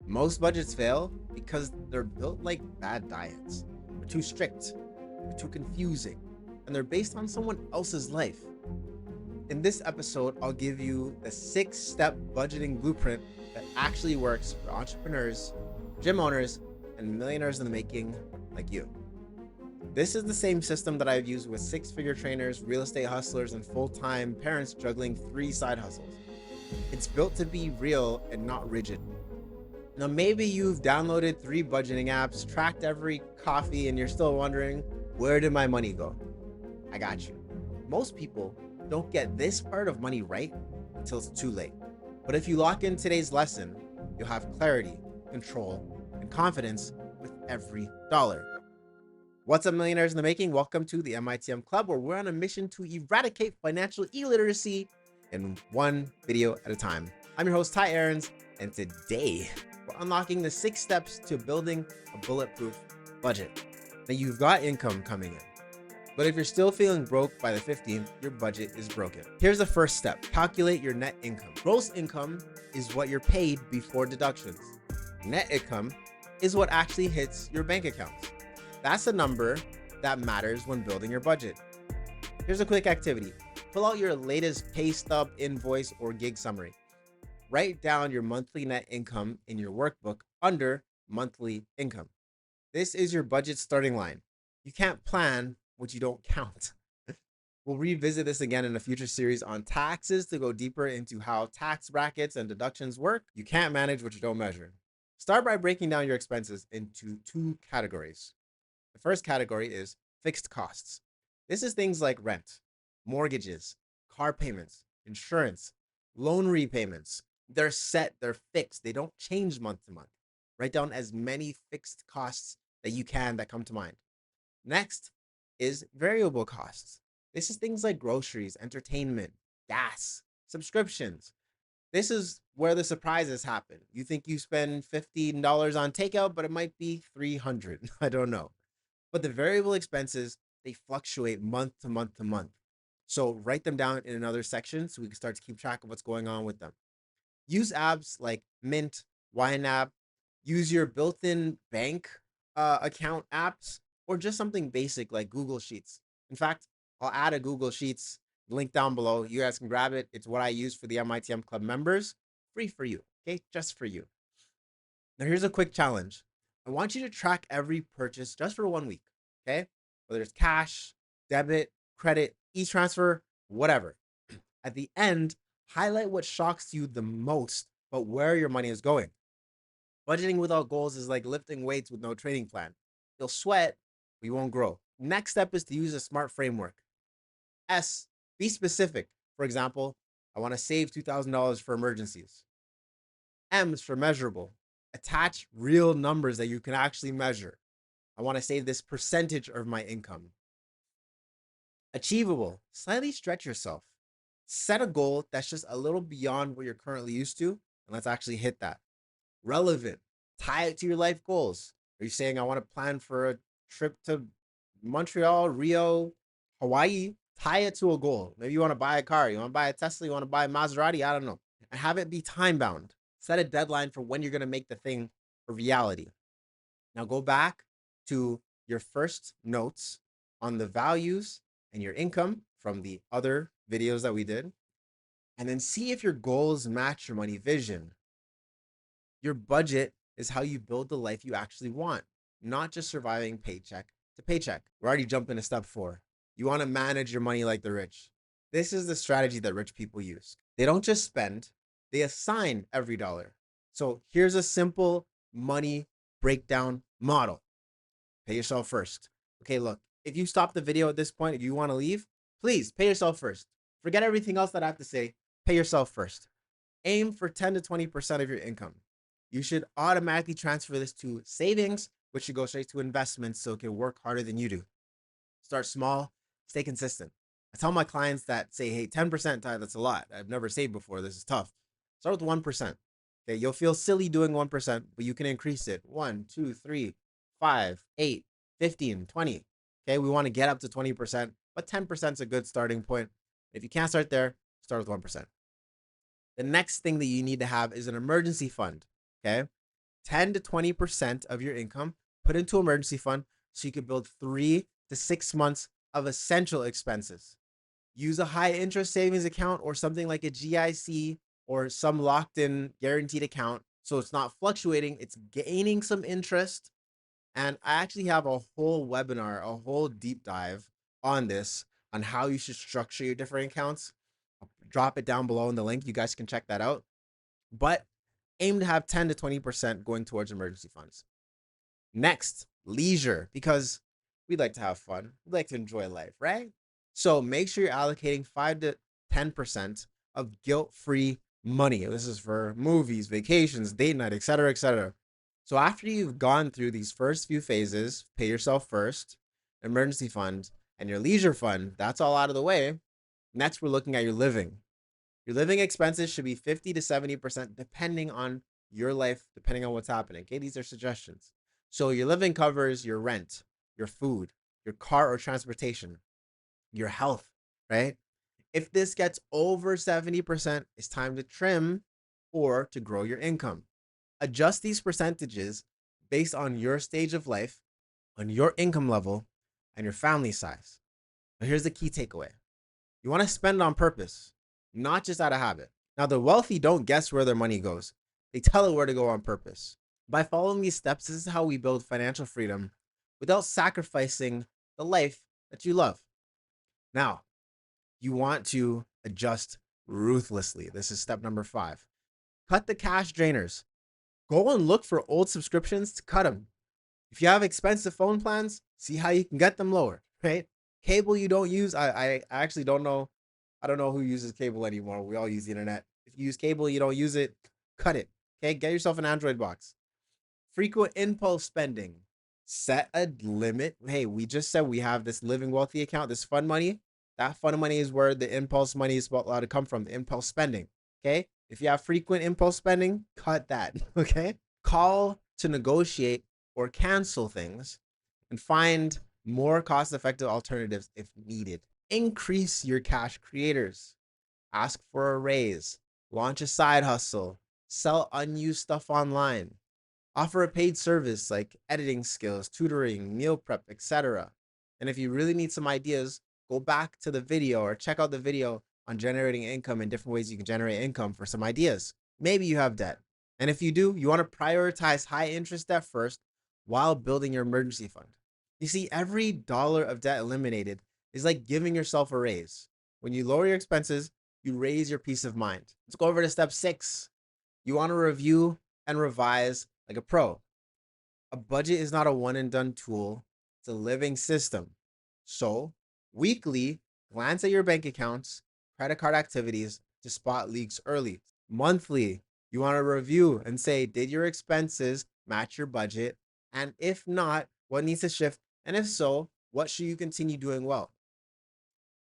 Most budgets fail because they're built like bad diets. They're too strict, they're too confusing, and they're based on someone else's life. In this episode, I'll give you the 6-step budgeting blueprint that actually works for entrepreneurs, gym owners, and millionaires in the making like you. This is the same system that I've used with 6-figure trainers, real estate hustlers, and full time parents juggling 3 side hustles. It's built to be real and not rigid. Now, maybe you've downloaded 3 budgeting apps, tracked every coffee, and you're still wondering, where did my money go? I got you. Most people don't get this part of money right until it's too late. But if you lock in today's lesson, you'll have clarity, control, and confidence with every dollar. What's up, millionaires in the making? Welcome to the MITM Club, where we're on a mission to eradicate financial illiteracy in one video at a time. I'm your host, Ty Aarons, and today we're unlocking the 6 steps to building a bulletproof budget. Now, you've got income coming in, but if you're still feeling broke by the 15th, your budget is broken. Here's the first step. Calculate your net income. Gross income is what you're paid before deductions. Net income is what actually hits your bank account. That's the number that matters when building your budget. Here's a quick activity. Pull out your latest pay stub, invoice, or gig summary. Write down your monthly net income in your workbook under monthly income. This is your budget starting line. You can't plan what you don't count. We'll revisit this again in a future series on taxes to go deeper into how tax brackets and deductions work. You can't manage what you don't measure. Start by breaking down your expenses into 2 categories. The first category is fixed costs. This is things like rent, mortgages, car payments, insurance, loan repayments. They're set, they're fixed. They don't change month to month. Write down as many fixed costs that you can that come to mind. Next is variable costs. This is things like groceries, entertainment, gas, subscriptions. This is where the surprises happen. You think you spend $15 on takeout, but it might be $300. I don't know. But the variable expenses, they fluctuate month to month to month. So write them down in another section so we can start to keep track of what's going on with them. Use apps like Mint, YNAB. Use your built-in bank account apps, or just something basic like Google Sheets. In fact, I'll add a Google Sheets link down below. You guys can grab it. It's what I use for the MITM Club members. Free for you, okay? Just for you. Now, here's a quick challenge. I want you to track every purchase just for 1 week, okay? Whether it's cash, debit, credit, e-transfer, whatever. At the end, highlight what shocks you the most, but where your money is going. Budgeting without goals is like lifting weights with no training plan. You'll sweat, but you won't grow. Next step is to use a SMART framework. S, be specific. For example, I want to save $2,000 for emergencies. M is for measurable. Attach real numbers that you can actually measure. I want to save this percentage of my income. Achievable, slightly stretch yourself. Set a goal that's just a little beyond what you're currently used to, and let's actually hit that. Relevant, tie it to your life goals. Are you saying I want to plan for a trip to Montreal, Rio, Hawaii? Tie it to a goal. Maybe you want to buy a car, you want to buy a Tesla, you want to buy a Maserati, I don't know. And have it be time bound. Set a deadline for when you're going to make the thing a reality. Now go back to your first notes on the values and your income from the other videos that we did, and then see if your goals match your money vision. Your budget is how you build the life you actually want, not just surviving paycheck to paycheck. We're already jumping to step 4. You want to manage your money like the rich. This is the strategy that rich people use. They don't just spend, they assign every dollar. So here's a simple money breakdown model. Pay yourself first. Okay, look, if you stop the video at this point, if you want to leave, please pay yourself first. Forget everything else that I have to say. Pay yourself first. Aim for 10 to 20% of your income. You should automatically transfer this to savings, which should go straight to investments so it can work harder than you do. Start small, stay consistent. I tell my clients that say, hey, 10%, Ty, that's a lot. I've never saved before. This is tough. Start with 1%. Okay, you'll feel silly doing 1%, but you can increase it. 1, 2, 3, 5, 8, 15, 20. Okay, we want to get up to 20%, but 10% is a good starting point. If you can't start there, start with 1%. The next thing that you need to have is an emergency fund. Okay, 10 to 20% of your income put into emergency fund so you could build 3 to 6 months of essential expenses. Use a high interest savings account or something like a GIC or some locked in guaranteed account so it's not fluctuating, it's gaining some interest. And I actually have a whole webinar, a whole deep dive on this, on how you should structure your different accounts. I'll drop it down below in the link. You guys can check that out. But aim to have 10 to 20% going towards emergency funds. Next, leisure, because we'd like to have fun. We'd like to enjoy life, right? So make sure you're allocating 5 to 10% of guilt-free money. This is for movies, vacations, date night, etc., etc. So after you've gone through these first few phases, pay yourself first, emergency fund, and your leisure fund, that's all out of the way. Next, we're looking at your living. Your living expenses should be 50 to 70% depending on your life, depending on what's happening. Okay, these are suggestions. So your living covers your rent, your food, your car or transportation, your health, right? If this gets over 70%, it's time to trim or to grow your income. Adjust these percentages based on your stage of life, on your income level, and your family size. Now, here's the key takeaway. You want to spend on purpose, not just out of habit. Now, the wealthy don't guess where their money goes. They tell it where to go on purpose. By following these steps, this is how we build financial freedom without sacrificing the life that you love. Now, you want to adjust ruthlessly. This is step number 5. Cut the cash drainers. Go and look for old subscriptions to cut them. If you have expensive phone plans, see how you can get them lower, right? Cable you don't use, I actually don't know. I don't know who uses cable anymore. We all use the internet. If you use cable, you don't use it, cut it. Okay, get yourself an Android box. Frequent impulse spending. Set a limit. Hey, we just said we have this living wealthy account, this fund money. That fund money is where the impulse money is allowed to come from, the impulse spending. Okay, if you have frequent impulse spending, cut that. Okay, call to negotiate or cancel things and find more cost-effective alternatives if needed. Increase your cash creators. Ask for a raise. Launch a side hustle. Sell unused stuff online. Offer a paid service like editing skills, tutoring, meal prep, etc. And if you really need some ideas, go back to the video or check out the video on generating income and different ways you can generate income for some ideas. Maybe you have debt. And if you do, you want to prioritize high interest debt first while building your emergency fund. You see, every dollar of debt eliminated is like giving yourself a raise. When you lower your expenses, you raise your peace of mind. Let's go over to step 6. You want to review and revise like a pro. A budget is not a one and done tool, it's a living system. So, weekly, glance at your bank accounts, credit card activities to spot leaks early. Monthly, you want to review and say, did your expenses match your budget? And if not, what needs to shift? And if so, what should you continue doing well?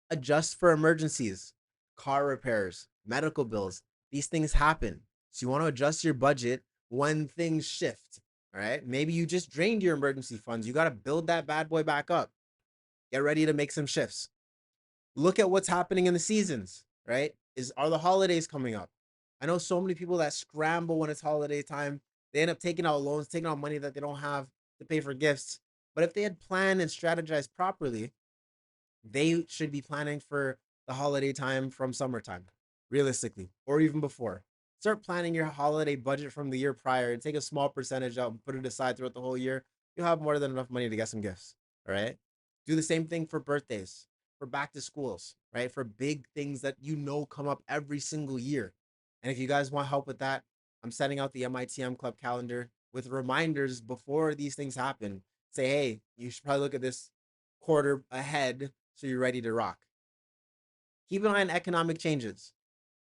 Adjust for emergencies, car repairs, medical bills. These things happen. So you want to adjust your budget when things shift. All right. Maybe you just drained your emergency funds. You got to build that bad boy back up. Get ready to make some shifts. Look at what's happening in the seasons, right? Are the holidays coming up? I know so many people that scramble when it's holiday time. They end up taking out loans, taking out money that they don't have to pay for gifts. But if they had planned and strategized properly, they should be planning for the holiday time from summertime, realistically, or even before. Start planning your holiday budget from the year prior and take a small percentage out and put it aside throughout the whole year. You'll have more than enough money to get some gifts. All right. Do the same thing for birthdays, for back to schools, right? For big things that you know come up every single year. And if you guys want help with that, I'm setting out the MITM Club calendar with reminders before these things happen. Say, hey, you should probably look at this quarter ahead so you're ready to rock. Keep an eye on economic changes.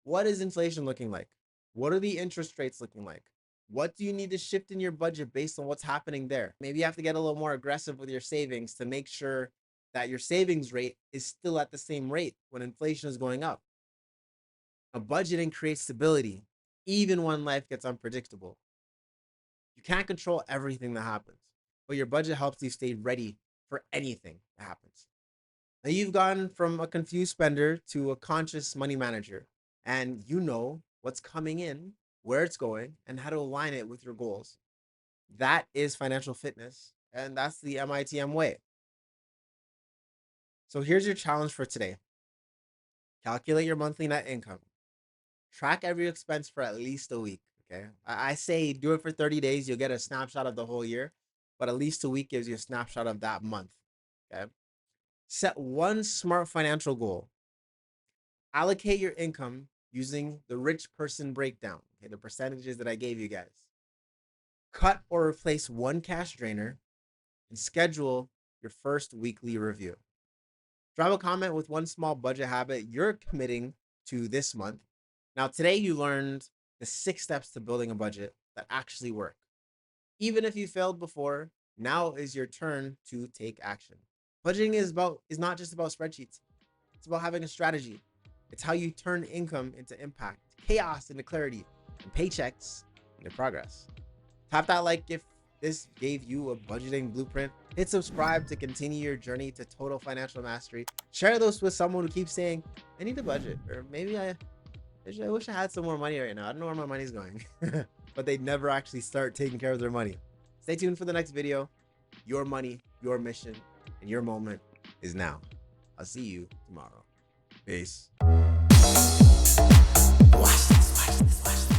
What is inflation looking like? What are the interest rates looking like? What do you need to shift in your budget based on what's happening there? Maybe you have to get a little more aggressive with your savings to make sure that your savings rate is still at the same rate when inflation is going up. A budgeting creates stability, even when life gets unpredictable. You can't control everything that happens, but your budget helps you stay ready for anything that happens. Now you've gone from a confused spender to a conscious money manager, and you know what's coming in, where it's going, and how to align it with your goals. That is financial fitness, and that's the MITM way. So here's your challenge for today. Calculate your monthly net income. Track every expense for at least a week. Okay. I say do it for 30 days. You'll get a snapshot of the whole year, but at least a week gives you a snapshot of that month. Okay. Set one smart financial goal. Allocate your income using the rich person breakdown. Okay. The percentages that I gave you guys. Cut or replace one cash drainer and schedule your first weekly review. Drop a comment with one small budget habit you're committing to this month. Now, today you learned the 6 steps to building a budget that actually work. Even if you failed before, now is your turn to take action. Budgeting is not just about spreadsheets. It's about having a strategy. It's how you turn income into impact, chaos into clarity, and paychecks into progress. Tap that like if this gave you a budgeting blueprint. Hit subscribe to continue your journey to total financial mastery. Share those with someone who keeps saying, I need a budget, or maybe I wish I had some more money right now. I don't know where my money's going, but they never actually start taking care of their money. Stay tuned for the next video. Your money, your mission, and your moment is now. I'll see you tomorrow. Peace. Watch this.